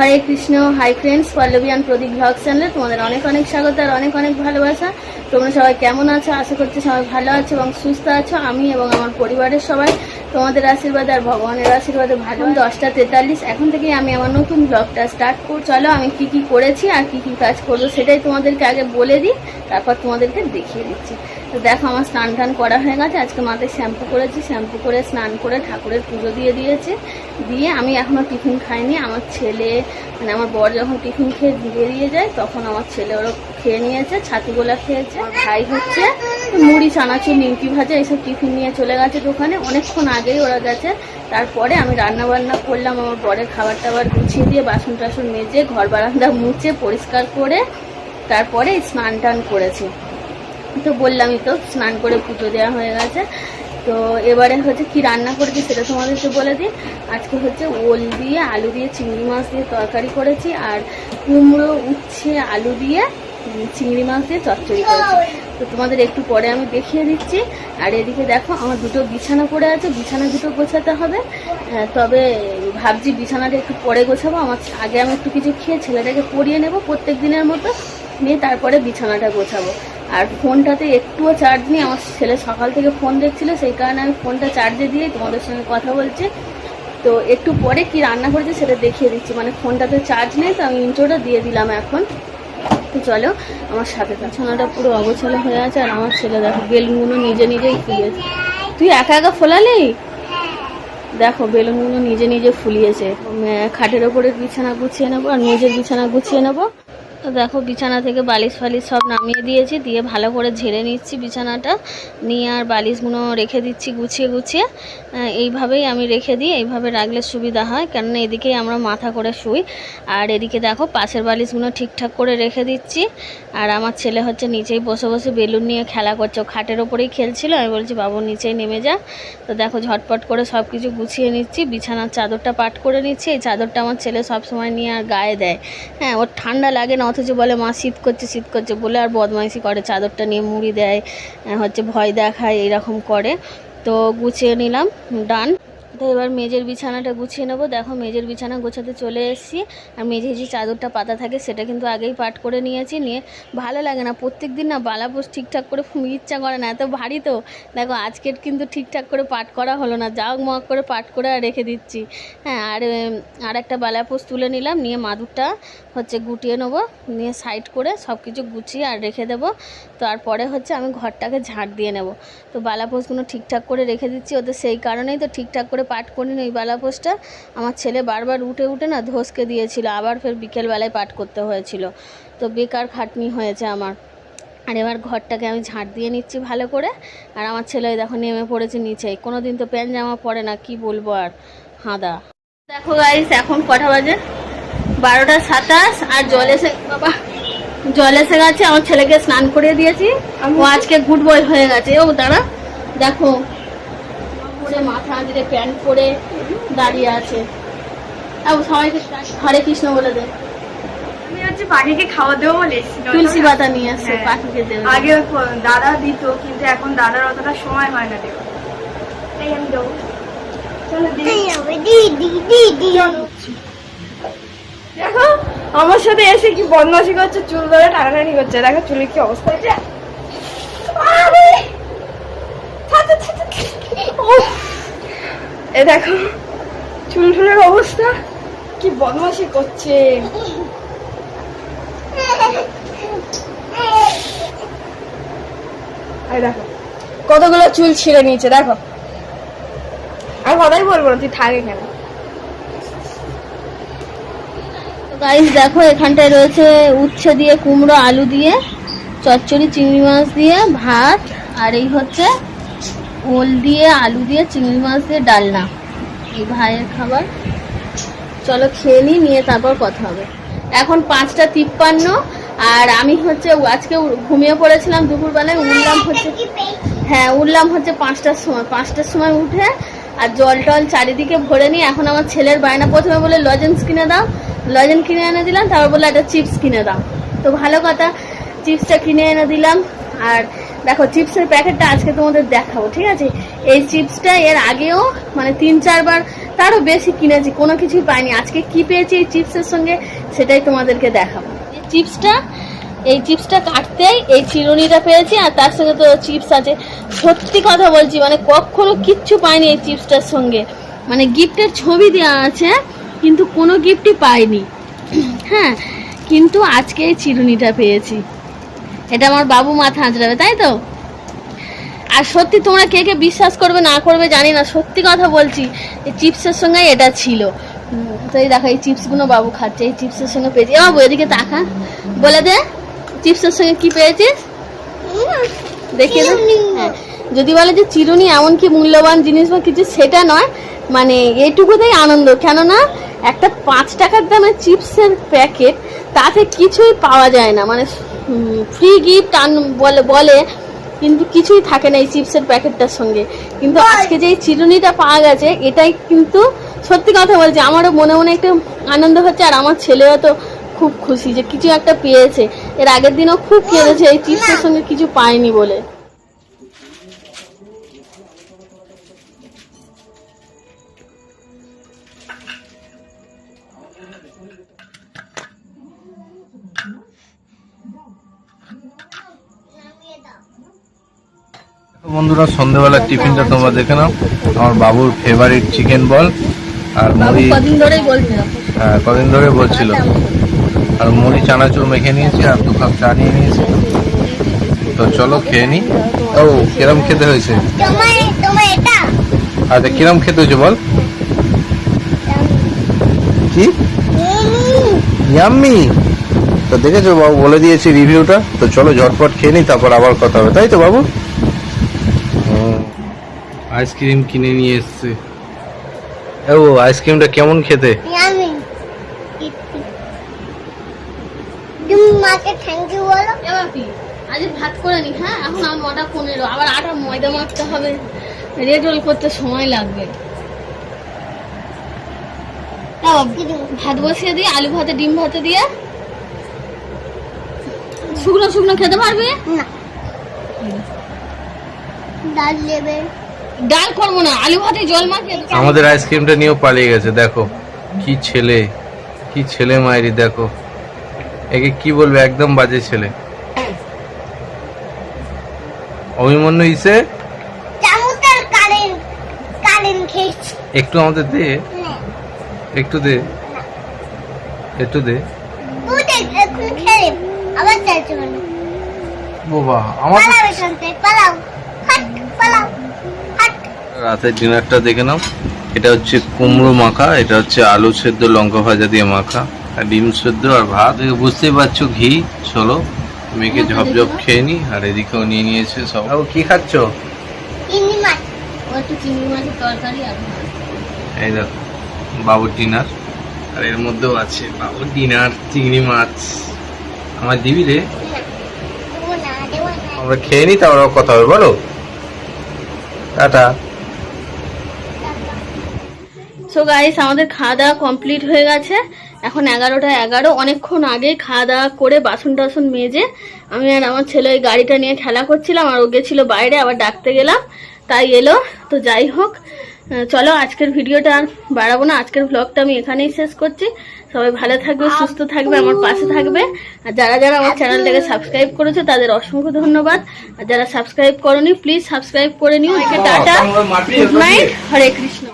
Hare Krishna. Hi friends, Pallavi and Pradeep vlog চ্যানেলে তোমাদের অনেক অনেক স্বাগত আর অনেক অনেক ভালোবাসা। তোমরা সবাই কেমন আছো? আশা করছি সবাই ভালো আছো এবং সুস্থ আছো। আমি এবং আমার পরিবারের সবাই তোমাদের আশীর্বাদে আর ভগবানের আশীর্বাদে ভালো। 10:43 এখন থেকেই আমি আমার নতুন ব্লগটা স্টার্ট করব। চলো আমি কি কি করেছি আর কি কি কাজ করবো সেটাই তোমাদেরকে আগে বলে দিই, তারপর তোমাদেরকে দেখিয়ে দিচ্ছি। তো দেখো, আমার স্নান টান করা হয়ে গেছে। আজকে মাথায় শ্যাম্পু করেছি, শ্যাম্পু করে স্নান করে ঠাকুরের পুজো দিয়েছে। দিয়ে আমি এখনও টিফিন খাইনি। আমার ছেলে মানে আমার বর যখন টিফিন খেয়ে বেরিয়ে যায় তখন আমার ছেলে ওরা খেয়ে নিয়েছে, ছাতুগোলা খেয়েছে। ভাই হচ্ছে মুড়ি, চানাচুর, নিমকি ভাজা এইসব টিফিন নিয়ে চলে গেছে দোকানে। অনেকক্ষণ আগেই ওরা গেছে। তারপরে আমি রান্না বান্না করলাম, আমার বরের খাবার টাবার গুছিয়ে দিয়ে বাসন টাসন মেজে ঘর বারান্দা মুছে পরিষ্কার করে তারপরে স্নান টান করেছি। তো বললামই তো, স্নান করে পুজো দেওয়া হয়ে গেছে। তো এবারে হচ্ছে কি রান্না করেছি সেটা তোমাদেরকে বলে দিই। আজকে হচ্ছে ওল দিয়ে আলু দিয়ে চিংড়ি মাছ দিয়ে তরকারি করেছি, আর কুমড়ো উচ্ছে আলু দিয়ে চিংড়ি মাছ দিয়ে চচ্চড়ি করেছি। তো তোমাদের একটু পরে আমি দেখিয়ে দিচ্ছি। আর এদিকে দেখো, আমার দুটো বিছানা পড়ে আছে, বিছানা দুটো গোছাতে হবে। তবে ভাবছি বিছানাটা একটু পরে গোছাবো। আমার আগে আমি একটু কিছু খেয়ে ছেলেটাকে পরিয়ে নেবো প্রত্যেক দিনের মতো, নিয়ে তারপরে বিছানাটা গোছাবো। আর ফোনটাতে একটুও চার্জ নেই। আমার ছেলে সকাল থেকে ফোন দেখছিল, সেই কারণে আমি ফোনটা চার্জে দিয়ে তোমাদের সঙ্গে কথা বলছি। তো একটু পরে কি রান্না করেছি সেটা দেখিয়ে দিচ্ছি। মানে ফোনটাতে চার্জ নেই, তো আমি ইন্ট্রোটা দিয়ে দিলাম এখন। তো চলো আমার সাথে। বিছানাটা পুরো অগোছালো হয়ে আছে, আর আমার ছেলে দেখো বেলুনগুলো নিজে নিজেই ফুলিয়েছে। তুই একা একা ফোলালি? দেখো বেলুনগুলো নিজে নিজে ফুলিয়েছে। খাটের ওপরে বিছানা গুছিয়ে নেবো আর মেঝের বিছানা গুছিয়ে নেবো। তো দেখো বিছানা থেকে বালিশ ফালিশ সব নামিয়ে দিয়েছি, দিয়ে ভালো করে ঝেড়ে নিচ্ছি বিছানাটা, নিয়ে আর বালিশগুলো রেখে দিচ্ছি গুছিয়ে গুছিয়ে। এইভাবেই আমি রেখে দিই, এইভাবে রাখলে সুবিধা হয়, কেননা এদিকেই আমরা মাথা করে শুই। আর এদিকে দেখো পাশের বালিশগুলো ঠিকঠাক করে রেখে দিচ্ছি। আর আমার ছেলে হচ্ছে নিচেই বসে বসে বেলুন নিয়ে খেলা করছে, খাটের ওপরেই খেলছিল। আমি বলছি বাবু নিচেই নেমে যা। তো দেখো ঝটপট করে সব কিছু গুছিয়ে নিচ্ছি, বিছানার চাদরটা পাট করে নিচ্ছি। এই চাদরটা আমার ছেলে সব সময় নিয়ে আর গায়ে দেয়। হ্যাঁ, ওর ঠান্ডা লাগে না, অথচ বলে মা শীত করছে বলে আর বদমাইশি করে, চাদরটা নিয়ে মুড়ি দেয়, হচ্ছে ভয় দেখায়, এইরকম করে। তো গুছিয়ে নিলাম, ডান। তো এবার মেজের বিছানাটা গুছিয়ে নেবো। দেখো মেজের বিছানা গোছাতে চলে এসেছি। আর মেঝে যে চাদরটা পাতা থাকে সেটা কিন্তু আগেই পাট করে নিয়েছি। নিয়ে ভালো লাগে না প্রত্যেক দিন না বালাপোষ ঠিকঠাক করে ইচ্ছা করে না, এত ভারী। তো দেখো আজকের কিন্তু ঠিকঠাক করে পাট করা হলো না, যাও মগ করে পাট করে আর রেখে দিচ্ছি। হ্যাঁ, আর একটা বালাপোষ তুলে নিলাম, নিয়ে মাদুরটা হচ্ছে গুটিয়ে নেবো, নিয়ে সাইড করে সব কিছু গুছিয়ে আর রেখে দেবো। তারপরে হচ্ছে আমি ঘরটাকে ঝাড় দিয়ে নেব। তো বালাপোষগুলো ঠিকঠাক করে রেখে দিচ্ছি, ওদের সেই কারণেই তো ঠিকঠাক করে পাট করিনি। ওই বালাপোষটা আমার ছেলে বারবার উঠে না ধসকে দিয়েছিল, আবার ফের বিকেলবেলায় পাট করতে হয়েছিল। তো বেকার খাটনি হয়েছে আমার। আর এবার ঘরটাকে আমি ঝাড় দিয়ে নিচ্ছি ভালো করে। আর আমার ছেলে দেখো নেমে পড়েছে নিচেই, কোনো দিন তো প্যান্ট জামা পরে না, কি বলবো আর হাঁদা। দেখো গাইস, এখন কটা বাজে? 12:27। আর জল এসে গেছে। আমার ছেলেকে স্নান করে দিয়েছি, ও আজকে গুড বয় হয়ে গেছে। ও দাঁড়া, দেখো মাথা আঁচড়ে প্যান্ট পরে দাঁড়িয়ে আছে। সবাইকে হরে কৃষ্ণ বলে দে। আমি হচ্ছে পাখিকে খাওয়া দেবো বলে তুলসী পাতা নিয়ে আসছে, পাখিকে দেবো। আগে দাদা দিত, কিন্তু এখন দাদার অতটা সময় হয় না দেবো, তাই আমি দেবো। দেখো আমার সাথে এসে কি বদমাশি করছে, চুল ধরে টানাটানি করছে। দেখো চুলের কি অবস্থা হয়েছে। এ দেখো চুল টুলের অবস্থা, কি বদমাশি করছে। দেখো কতগুলো চুল ছিঁড়ে নিয়েছে। দেখো আর কথাই বলবো না, তুই থাক এখানে। গাইস দেখো, এখানটায় রয়েছে উচ্ছে দিয়ে কুমড়ো আলু দিয়ে চচ্চড়ি, চিংড়ি মাছ দিয়ে ভাত, আর এই হচ্ছে ওল দিয়ে আলু দিয়ে চিংড়ি মাছ দিয়ে ডালনা। এই ভাইয়ের খাবার। চলো খেয়ে নিয়ে তারপর কথা হবে। এখন 5:53। আর আমি হচ্ছে আজকে ঘুমিয়ে পড়েছিলাম দুপুরবেলায়। উঠলাম হচ্ছে 5টার সময়। 5টার সময় উঠে আর জল টল চারিদিকে ভরে নিই। এখন আমার ছেলের বায়না, প্রথমে বলে লজেন্স কিনে দাও, লজেন্স কিনে এনে দিলাম। তারপর বলে একটা চিপস কিনে দাও। তো ভালো কথা, চিপসটা কিনে এনে দিলাম। আর দেখো চিপসের প্যাকেটটা আজকে তোমাদের দেখাবো, ঠিক আছে? এই চিপসটা এর আগেও মানে 3-4 বার তারও বেশি কিনেছি, কোনো কিছুই পাইনি। আজকে কি পেয়েছি এই চিপসের সঙ্গে সেটাই তোমাদেরকে দেখাবো। এই চিপসটা কাটতেই এই চিরুনিটা পেয়েছি, আর তার সঙ্গে তো চিপস আছে। সত্যি কথা বলছি, মানে কখনো কিচ্ছু পাইনি এই চিপসটার সঙ্গে। মানে গিফটের ছবি দেওয়া আছে কিন্তু কোনো গিফটই পাইনি। হ্যাঁ, কিন্তু আজকে এই চিরুনিটা পেয়েছি। এটা আমার বাবু মাথা আঁচড়াবে, তাই তো? আর সত্যি তোমরা কে কে বিশ্বাস করবে না করবে জানি না, সত্যি কথা বলছি, এই চিপসের সঙ্গে এটা ছিল। তো এই দেখো এই চিপসগুলো বাবু খাচ্ছে, এই চিপসের সঙ্গে পেয়েছি। বাবু এদিকে তাকা, বলে দে চিপসের সঙ্গে কি পেয়েছিস, দেখিয়ে দে। হ্যাঁ, যদি বলে যে চিরুনি এমন কি মূল্যবান জিনিস বা কিছু, সেটা নয়, মানে এইটুকুতেই আনন্দ। কেননা একটা 5 টাকার দামের চিপসের প্যাকেট, তাতে কিছুই পাওয়া যায় না। মানে ফ্রি গিফট বলে কিন্তু কিছুই থাকে না এই চিপসের প্যাকেটটার সঙ্গে। কিন্তু আজকে যে এই চিরুনিটা পাওয়া গেছে, এটাই কিন্তু সত্যি কথা বলছি, আমারও মনে মনে একটু আনন্দ হচ্ছে। আর আমার ছেলেও তো খুব খুশি যে কিছু একটা পেয়েছে। এর আগের দিনও খুব কেঁদেছে এই চিপসের সঙ্গে কিছু পায়নি বলে। বন্ধুরা, সন্ধ্যাবেলার টিফিনটা তোমরা দেখে নাও। আমার বাবুর ফেভারিট চিকেন বল আর মুড়ি, কদিন ধরেই বলছিল। হ্যাঁ কদিন ধরে বলছিল। আর মুড়ি চানাচুর মেখে নিয়েছি আর 2 কাপ চা নিয়ে নিয়েছি। তো চলো খেয়ে নি। ও কিরম খেতে হয়েছে? আচ্ছা কিরম খেতে হয়েছে বল? কি ইয়াম্মি? তো দেখেছো বাবু বলে দিয়েছি রিভিউটা। তো চলো ঝটপট খেয়ে নি, তারপর আবার কথা হবে, তাই তো বাবু? আইসক্রিম কিনে নিয়ে এসছে। ও আইসক্রিমটা কেমন খেতে? আজ ভাত করে নি। হ্যাঁ, এখন আমার 9:15, আবার আটা ময়দা মাখতে হবে, রেড রোল করতে সময় লাগবে। ভাত বসিয়ে দিয়ে, আলু ভাতে ডিম ভাতে দিয়ে। শুকনো শুকনো খেতে পারবে না? ডাল নেবে? ডাল করবো না, আলু ভাতে জল মাখিয়ে। আমাদের আইসক্রিমটা নিয়েও পালিয়ে গেছে। দেখো কি ছেলে, কি ছেলে মায়েরি। দেখো একে কি বলবে, একদম বাজে ছেলে। অভিমন্যু ইসে একটু আমাদের দে, একটু দে, একটু দে। বাবা আমার রাতের ডিনারটা দেখে নাও। এটা হচ্ছে কুমড়ো মাখা, এটা হচ্ছে আলু সেদ্ধ লঙ্কা ভাজা দিয়ে মাখা, আর ডিম সেদ্ধ আর ভাত। বুঝতেই পারছো ঘি। চলো মেয়েকে ঝপঝপ খেয়ে নি। আর এদিকেও নিয়ে নিয়েছে সব। কি খাচ্ছ? চিংড়ি মাছের তরকারি আর ভাত। এই দেখো বাবুর ডিনার, আর এর মধ্যেও আছে বাবুর ডিনার চিংড়ি মাছ। আমার দিবি রে? আমরা খেয়ে নি, তারপর কথা হবে, বলো টাটা। সো গাইস, আমাদের খাওয়া দাওয়া কমপ্লিট হয়ে গেছে। এখন 11টা 11। অনেকক্ষণ আগে খাওয়া দাওয়া করে বাসন টাসন মেজে আমি আর আমার ছেলে ওই গাড়িটা নিয়ে খেলা করছিলাম, আর ও গেছিল বাইরে, আবার ডাকতে গেলাম, তাই এলো। তো যাই হোক, চলো আজকের ভিডিওটা আর বাড়াবো না, আজকের ব্লগটা আমি এখানেই শেষ করছি। সবাই ভালো থাকবে, সুস্থ থাকবে, আমার পাশে থাকবে। আর যারা যারা আমার চ্যানেলটাকে সাবস্ক্রাইব করেছো তাদের অসংখ্য ধন্যবাদ। আর যারা সাবস্ক্রাইব করোনি প্লিজ সাবস্ক্রাইব করে নিও। টাটা, গুড নাইট, হরে কৃষ্ণ।